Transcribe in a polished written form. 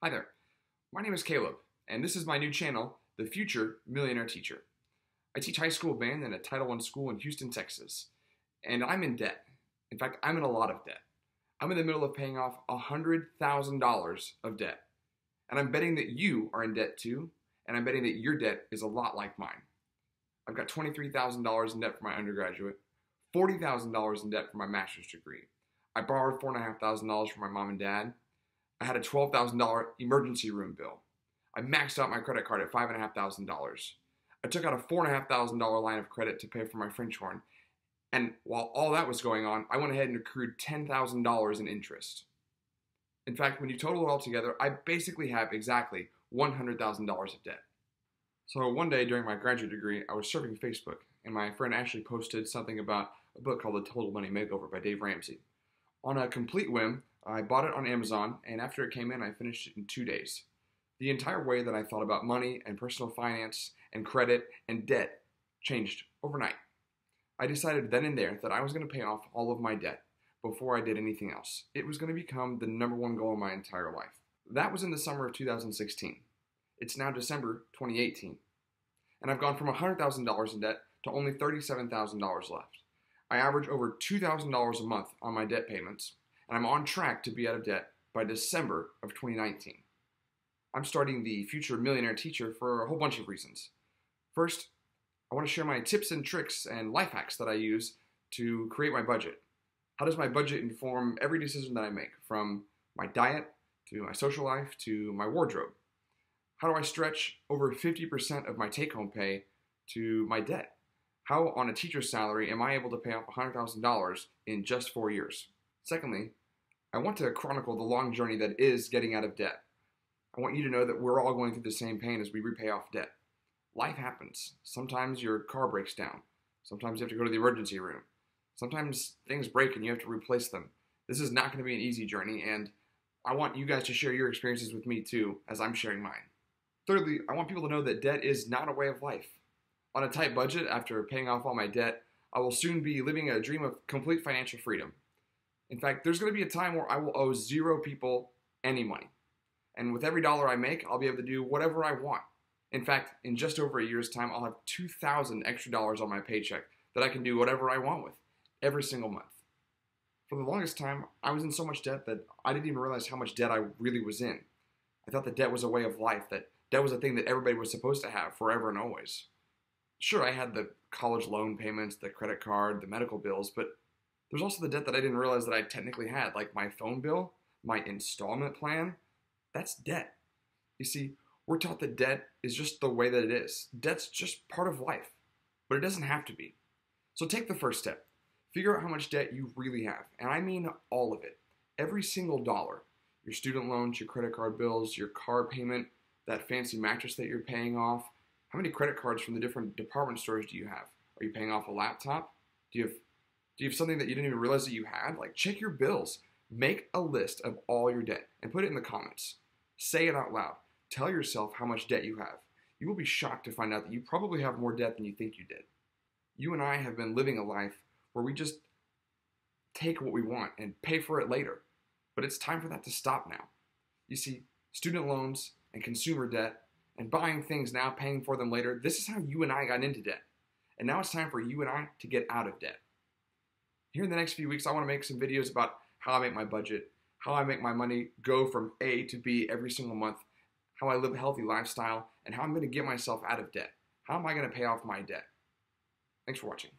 Hi there, my name is Caleb, and this is my new channel, The Future Millionaire Teacher. I teach high school band in a Title I school in Houston, Texas, and I'm in debt. In fact, I'm in a lot of debt. I'm in the middle of paying off $100,000 of debt, and I'm betting that you are in debt too, and I'm betting that your debt is a lot like mine. I've got $23,000 in debt for my undergraduate, $40,000 in debt for my master's degree. I borrowed $4,500 from my mom and dad. I had a $12,000 emergency room bill. I maxed out my credit card at $5,500. I took out a $4,500 line of credit to pay for my French horn. And while all that was going on, I went ahead and accrued $10,000 in interest. In fact, when you total it all together, I basically have exactly $100,000 of debt. So one day during my graduate degree, I was surfing Facebook, and my friend Ashley posted something about a book called The Total Money Makeover by Dave Ramsey. On a complete whim, I bought it on Amazon, and after it came in, I finished it in 2 days. The entire way that I thought about money and personal finance and credit and debt changed overnight. I decided then and there that I was going to pay off all of my debt before I did anything else. It was going to become the #1 goal of my entire life. That was in the summer of 2016. It's now December 2018. And I've gone from $100,000 in debt to only $37,000 left. I average over $2,000 a month on my debt payments, and I'm on track to be out of debt by December of 2019. I'm starting the Future Millionaire Teacher for a whole bunch of reasons. First, I want to share my tips and tricks and life hacks that I use to create my budget. How does my budget inform every decision that I make, from my diet to my social life to my wardrobe? How do I stretch over 50% of my take-home pay to my debt? How, on a teacher's salary, am I able to pay off $100,000 in just 4 years? Secondly, I want to chronicle the long journey that is getting out of debt. I want you to know that we're all going through the same pain as we repay off debt. Life happens. Sometimes your car breaks down. Sometimes you have to go to the emergency room. Sometimes things break and you have to replace them. This is not going to be an easy journey, and I want you guys to share your experiences with me too, as I'm sharing mine. Thirdly, I want people to know that debt is not a way of life. On a tight budget, after paying off all my debt, I will soon be living a dream of complete financial freedom. In fact, there's going to be a time where I will owe 0 people any money. And with every dollar I make, I'll be able to do whatever I want. In fact, in just over a year's time, I'll have $2,000 extra dollars on my paycheck that I can do whatever I want with every single month. For the longest time, I was in so much debt that I didn't even realize how much debt I really was in. I thought that debt was a way of life, that debt was a thing that everybody was supposed to have forever and always. Sure, I had the college loan payments, the credit card, the medical bills, but there's also the debt that I didn't realize that I technically had, like my phone bill, my installment plan. That's debt. You see, we're taught that debt is just the way that it is. Debt's just part of life, but it doesn't have to be. So take the first step. Figure out how much debt you really have, and I mean all of it. Every single dollar. Your student loans, your credit card bills, your car payment, that fancy mattress that you're paying off. How many credit cards from the different department stores do you have? Are you paying off a laptop? Do you have something that you didn't even realize that you had? Like, check your bills. Make a list of all your debt and put it in the comments. Say it out loud. Tell yourself how much debt you have. You will be shocked to find out that you probably have more debt than you think you did. You and I have been living a life where we just take what we want and pay for it later. But it's time for that to stop now. You see, student loans and consumer debt and buying things now, paying for them later, this is how you and I got into debt. And now it's time for you and I to get out of debt. Here in the next few weeks, I want to make some videos about how I make my budget, how I make my money go from A to B every single month, how I live a healthy lifestyle, and how I'm going to get myself out of debt. How am I going to pay off my debt? Thanks for watching.